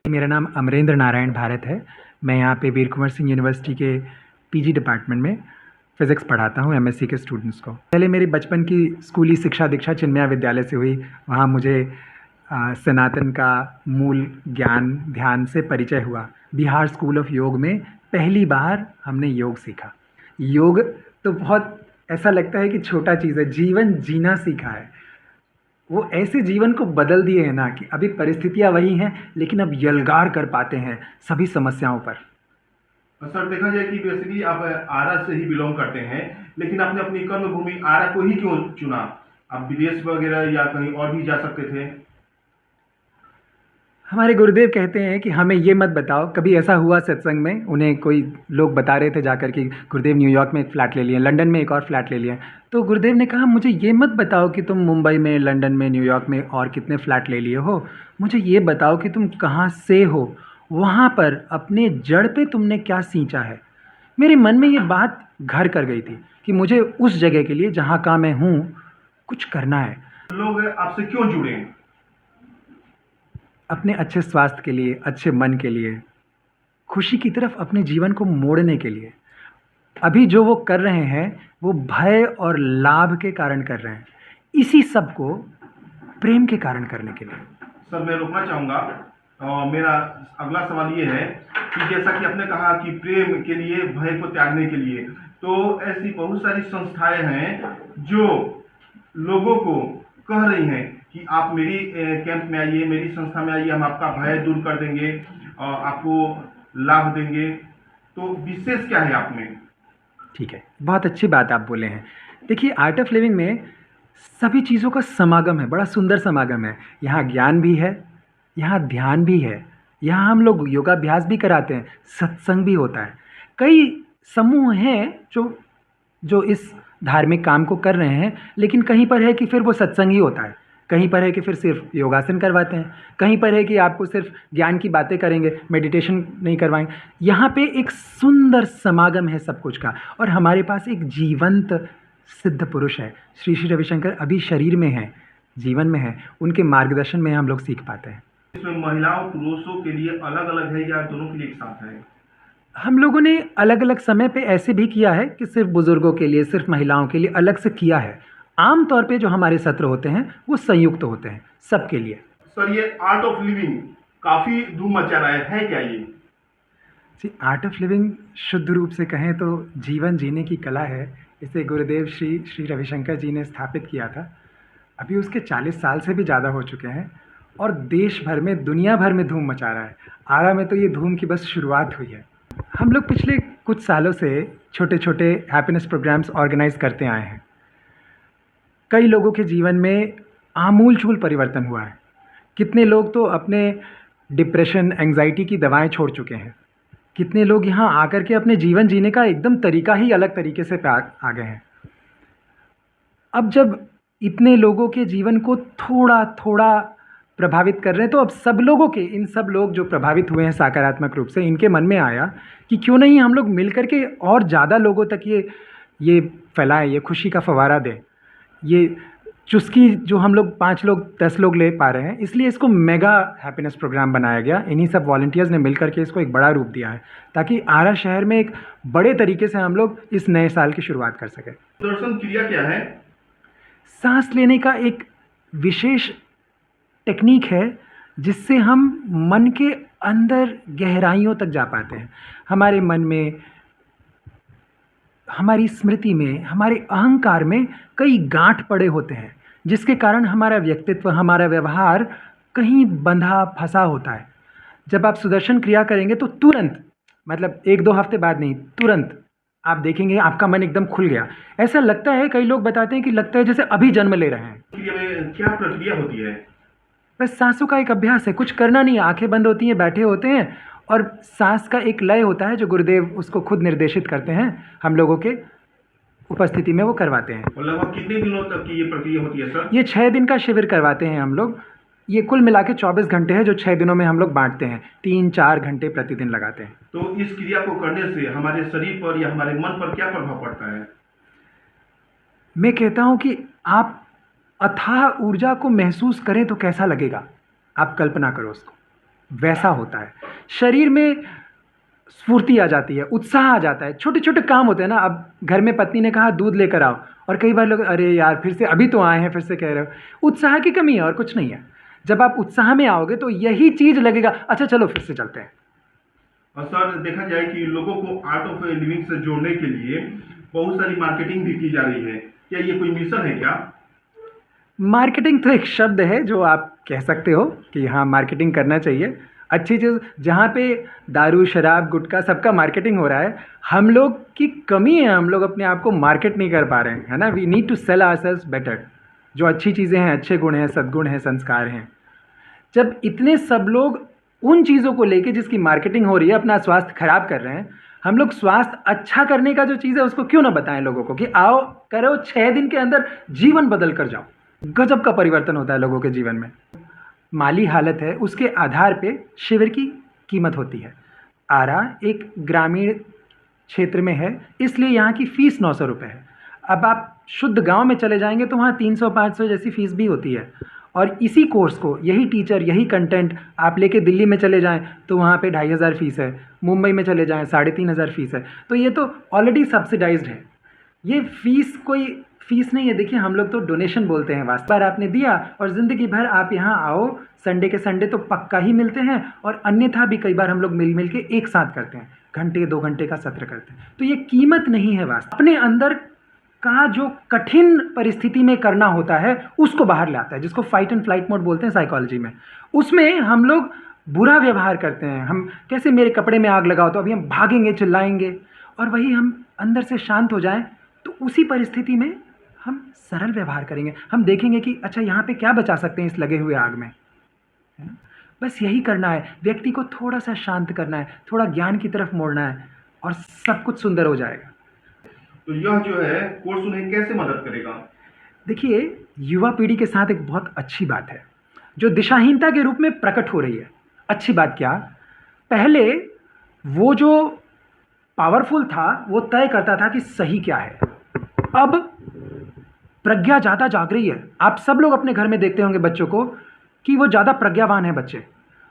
मेरा नाम अमरेंद्र नारायण भारत है। मैं यहाँ पे वीर कुंवर सिंह यूनिवर्सिटी के पीजी डिपार्टमेंट में फ़िज़िक्स पढ़ाता हूँ एमएससी के स्टूडेंट्स को। पहले मेरी बचपन की स्कूली शिक्षा दीक्षा चिन्मया विद्यालय से हुई। वहाँ मुझे सनातन का मूल ज्ञान ध्यान से परिचय हुआ। बिहार स्कूल ऑफ योग में पहली बार हमने योग सीखा। योग तो बहुत ऐसा लगता है कि छोटा चीज़ है, जीवन जीना सीखा है। वो ऐसे जीवन को बदल दिए हैं ना कि अभी परिस्थितियां वही हैं, लेकिन अब यलगार कर पाते हैं सभी समस्याओं पर। सर, देखा जाए कि बेसिकली आप आरा से ही बिलोंग करते हैं, लेकिन आपने अपनी कर्म भूमि आरा को ही क्यों चुना? आप विदेश वगैरह या कहीं और भी जा सकते थे। हमारे गुरुदेव कहते हैं कि हमें ये मत बताओ। कभी ऐसा हुआ सत्संग में, उन्हें कोई लोग बता रहे थे जाकर कि गुरुदेव न्यूयॉर्क में एक फ़्लैट ले लिए, लंदन में एक और फ्लैट ले लिए। तो गुरुदेव ने कहा मुझे ये मत बताओ कि तुम मुंबई में, लंदन में, न्यूयॉर्क में और कितने फ़्लैट ले लिए हो। मुझे ये बताओ कि तुम कहाँ से हो, वहाँ पर अपने जड़ पे तुमने क्या सींचा है। मेरे मन में ये बात घर कर गई थी कि मुझे उस जगह के लिए जहाँ का मैं हूँ कुछ करना है। लोग आपसे क्यों जुड़े? अपने अच्छे स्वास्थ्य के लिए, अच्छे मन के लिए, खुशी की तरफ अपने जीवन को मोड़ने के लिए। अभी जो वो कर रहे हैं वो भय और लाभ के कारण कर रहे हैं, इसी सब को प्रेम के कारण करने के लिए। सर, मैं रोकना चाहूँगा। मेरा अगला सवाल ये है कि जैसा कि आपने कहा कि प्रेम के लिए, भय को त्यागने के लिए, तो ऐसी बहुत सारी संस्थाएं हैं जो लोगों को कह रही हैं कि आप मेरी कैंप में आइए, मेरी संस्था में आइए, हम आपका भय दूर कर देंगे, आपको लाभ देंगे। तो विशेष क्या है आप में? ठीक है, बहुत अच्छी बात आप बोले हैं। देखिए, आर्ट ऑफ लिविंग में सभी चीज़ों का समागम है, बड़ा सुंदर समागम है। यहाँ ज्ञान भी है, यहाँ ध्यान भी है, यहाँ हम लोग योगाभ्यास भी कराते हैं, सत्संग भी होता है। कई समूह हैं जो इस धार्मिक काम को कर रहे हैं, लेकिन कहीं पर है कि फिर वो सत्संग ही होता है, कहीं पर है कि फिर सिर्फ योगासन करवाते हैं, कहीं पर है कि आपको सिर्फ ज्ञान की बातें करेंगे, मेडिटेशन नहीं करवाएंगे। यहाँ पे एक सुंदर समागम है सब कुछ का। और हमारे पास एक जीवंत सिद्ध पुरुष है, श्री श्री रविशंकर, अभी शरीर में है, जीवन में है, उनके मार्गदर्शन में हम लोग सीख पाते हैं। इसमें महिलाओं पुरुषों के लिए अलग अलग है या दोनों के लिए एक साथ है? हम लोगों ने अलग अलग समय पे ऐसे भी किया है कि सिर्फ बुजुर्गों के लिए, सिर्फ महिलाओं के लिए अलग से किया है। आम तौर पे जो हमारे सत्र होते हैं वो संयुक्त होते हैं सबके लिए। सर, ये आर्ट ऑफ लिविंग काफी धूम मचा रहा है क्या ये? जी, आर्ट ऑफ लिविंग शुद्ध रूप से कहें तो जीवन जीने की कला है। इसे गुरुदेव श्री श्री रविशंकर जी ने स्थापित किया था। अभी उसके 40 साल से भी ज़्यादा हो चुके हैं और देश भर में, दुनिया भर में धूम मचा रहा है। आरा में तो ये धूम की बस शुरुआत हुई है। हम लोग पिछले कुछ सालों से छोटे छोटे हैप्पीनेस प्रोग्राम्स ऑर्गेनाइज करते आए हैं। कई लोगों के जीवन में आमूल-चूल परिवर्तन हुआ है। कितने लोग तो अपने डिप्रेशन, एंग्जायटी की दवाएं छोड़ चुके हैं। कितने लोग यहाँ आकर के अपने जीवन जीने का एकदम तरीका ही अलग तरीके से आ गए हैं। अब जब इतने लोगों के जीवन को थोड़ा थोड़ा प्रभावित कर रहे हैं, तो अब सब लोगों के, इन सब लोग जो प्रभावित हुए हैं सकारात्मक रूप से, इनके मन में आया कि क्यों नहीं हम लोग मिल कर के और ज़्यादा लोगों तक ये फैलाएं, ये खुशी का फवारा दें। ये चुस्की जो हम लोग 5 लोग 10 लोग ले पा रहे हैं, इसलिए इसको मेगा हैप्पीनेस प्रोग्राम बनाया गया। इन्हीं सब वॉलंटियर्स ने मिल करके इसको एक बड़ा रूप दिया है, ताकि आरा शहर में एक बड़े तरीके से हम लोग इस नए साल की शुरुआत कर सकें। दर्शन क्रिया क्या है? सांस लेने का एक विशेष टेक्निक है जिससे हम मन के अंदर गहराइयों तक जा पाते हैं। हमारे मन में, हमारी स्मृति में, हमारे अहंकार में कई गांठ पड़े होते हैं, जिसके कारण हमारा व्यक्तित्व, हमारा व्यवहार कहीं बंधा फंसा होता है। जब आप सुदर्शन क्रिया करेंगे तो तुरंत, मतलब 1-2 हफ्ते बाद नहीं, तुरंत आप देखेंगे आपका मन एकदम खुल गया। ऐसा लगता है, कई लोग बताते हैं कि लगता है जैसे अभी जन्म ले रहे हैं। क्रिया में क्या प्रक्रिया होती है? बस सांसों का एक अभ्यास है, कुछ करना नहीं है। आंखें बंद होती हैं, बैठे होते हैं और सांस का एक लय होता है जो गुरुदेव उसको खुद निर्देशित करते हैं, हम लोगों के उपस्थिति में वो करवाते हैं। और लगभग कितने दिनों तक की ये प्रक्रिया होती है सर? ये 6 दिन का शिविर करवाते हैं हम लोग। ये कुल मिला के 24 घंटे है जो 6 दिनों में हम लोग बांटते हैं। 3-4 घंटे प्रतिदिन लगाते हैं। तो इस क्रिया को करने से हमारे शरीर पर या हमारे मन पर क्या प्रभाव पड़ता है? मैं कहता हूँ कि आप अथाह ऊर्जा को महसूस करें तो कैसा लगेगा, आप कल्पना करो उसको। वैसा होता है। शरीर में स्फूर्ति आ जाती है, उत्साह आ जाता है। छोटे छोटे काम होते हैं ना, अब घर में पत्नी ने कहा दूध लेकर आओ, और कई बार लोग अरे यार फिर से अभी तो आए हैं फिर से कह रहे हो। उत्साह की कमी है और कुछ नहीं है। जब आप उत्साह में आओगे तो यही चीज़ लगेगा, अच्छा चलो फिर से चलते हैं। और सर देखा जाए कि लोगों को आर्ट ऑफ लिविंग से जोड़ने के लिए बहुत सारी मार्केटिंग भी की जा रही है, क्या ये कोई मिशन है क्या? मार्केटिंग तो एक शब्द है जो आप कह सकते हो कि हाँ मार्केटिंग करना चाहिए। अच्छी चीज़, जहाँ पे दारू शराब गुटखा सबका मार्केटिंग हो रहा है, हम लोग की कमी है, हम लोग अपने आप को मार्केट नहीं कर पा रहे हैं, है ना। We need to sell ourselves better. जो अच्छी चीज़ें हैं, अच्छे गुण हैं, सद्गुण हैं, संस्कार हैं, जब इतने सब लोग उन चीज़ों को लेके जिसकी मार्केटिंग हो रही है अपना स्वास्थ्य खराब कर रहे हैं, हम लोग स्वास्थ्य अच्छा करने का जो चीज़ है उसको क्यों ना बताएं लोगों को कि आओ करो, 6 दिन के अंदर जीवन बदल कर जाओ। गजब का परिवर्तन होता है लोगों के जीवन में। माली हालत है उसके आधार पे शिविर की कीमत होती है। आरा एक ग्रामीण क्षेत्र में है, इसलिए यहाँ की फ़ीस 900 रुपये है। अब आप शुद्ध गांव में चले जाएंगे तो वहाँ 300-500 जैसी फ़ीस भी होती है। और इसी कोर्स को, यही टीचर, यही कंटेंट आप लेके दिल्ली में चले जाएं तो वहाँ पे 2500 फ़ीस है, मुंबई में चले जाएं 3500 फ़ीस है। तो ये तो ऑलरेडी सब्सिडाइज्ड है। ये फ़ीस कोई फ़ीस नहीं है। देखिए हम लोग तो डोनेशन बोलते हैं, वास्तव बार आपने दिया और ज़िंदगी भर आप यहाँ आओ, संडे के संडे तो पक्का ही मिलते हैं, और अन्यथा भी कई बार हम लोग मिल मिल के एक साथ करते हैं, घंटे 2 घंटे का सत्र करते हैं। तो ये कीमत नहीं है वास्तव। अपने अंदर का जो कठिन परिस्थिति में करना होता है उसको बाहर लाता है, जिसको फाइट एंड फ्लाइट मोड बोलते हैं साइकोलॉजी में। उसमें हम लोग बुरा व्यवहार करते हैं, हम कैसे मेरे कपड़े में आग लगाओ तो अभी हम भागेंगे चिल्लाएंगे, और वही हम अंदर से शांत हो जाएं तो उसी परिस्थिति में हम सरल व्यवहार करेंगे। हम देखेंगे कि अच्छा यहाँ पे क्या बचा सकते हैं इस लगे हुए आग में, है ना। बस यही करना है, व्यक्ति को थोड़ा सा शांत करना है, थोड़ा ज्ञान की तरफ मोड़ना है, और सब कुछ सुंदर हो जाएगा। तो यह जो है कोर्स उन्हें कैसे मदद करेगा? देखिए युवा पीढ़ी के साथ एक बहुत अच्छी बात है जो दिशाहीनता के रूप में प्रकट हो रही है। अच्छी बात क्या, पहले वो जो पावरफुल था वो तय करता था कि सही क्या है। अब प्रज्ञा ज़्यादा जाग रही है। आप सब लोग अपने घर में देखते होंगे बच्चों को कि वो ज़्यादा प्रज्ञावान है बच्चे,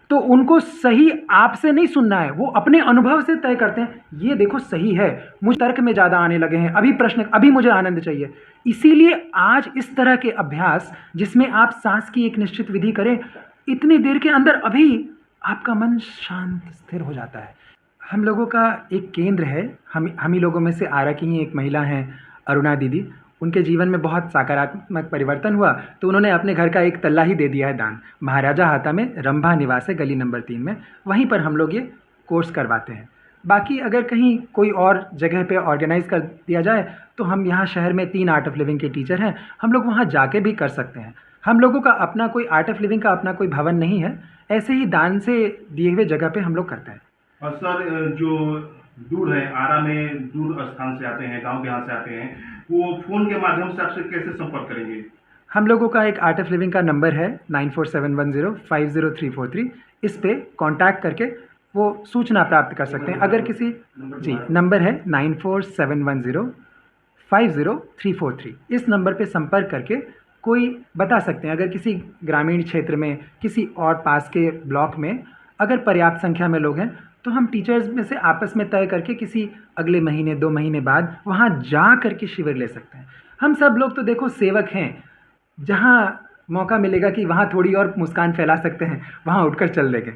तो उनको सही आपसे नहीं सुनना है, वो अपने अनुभव से तय करते हैं ये देखो सही है। मुझे तर्क में ज़्यादा आने लगे हैं, अभी प्रश्न, अभी मुझे आनंद चाहिए। इसीलिए आज इस तरह के अभ्यास जिसमें आप सांस की एक निश्चित विधि करें, इतनी देर के अंदर अभी आपका मन शांत स्थिर हो जाता है। हम लोगों का एक केंद्र है, हम ही लोगों में से आरा की ही एक महिला हैं अरुणा दीदी। उनके जीवन में बहुत सकारात्मक परिवर्तन हुआ तो उन्होंने अपने घर का एक तल्ला ही दे दिया है दान। महाराजा हाता में रंभा निवास है, गली नंबर 3 में, वहीं पर हम लोग ये कोर्स करवाते हैं। बाकी अगर कहीं कोई और जगह पे ऑर्गेनाइज़ कर दिया जाए तो हम यहाँ शहर में 3 आर्ट ऑफ लिविंग के टीचर हैं, हम लोग वहाँ जाके भी कर सकते हैं। हम लोगों का अपना कोई आर्ट ऑफ लिविंग का अपना कोई भवन नहीं है, ऐसे ही दान से दिए हुए जगह पे हम लोग करते हैं। और सर जो दूर है, आरा में दूर स्थान से आते हैं, गांव के यहाँ से आते हैं, वो फ़ोन के माध्यम से आपसे कैसे संपर्क करेंगे? हम लोगों का एक आर्ट ऑफ लिविंग का नंबर है 9471050343। इस पे कांटेक्ट करके वो सूचना प्राप्त कर सकते हैं। अगर किसी जी नंबर है 9471050343। इस नंबर पे संपर्क करके कोई बता सकते हैं। अगर किसी ग्रामीण क्षेत्र में, किसी और पास के ब्लॉक में अगर पर्याप्त संख्या में लोग हैं तो हम टीचर्स में से आपस में तय करके किसी अगले महीने 2 महीने बाद वहाँ जा करके शिविर ले सकते हैं। हम सब लोग तो देखो सेवक हैं, जहाँ मौका मिलेगा कि वहाँ थोड़ी और मुस्कान फैला सकते हैं वहाँ उठकर चल देंगे।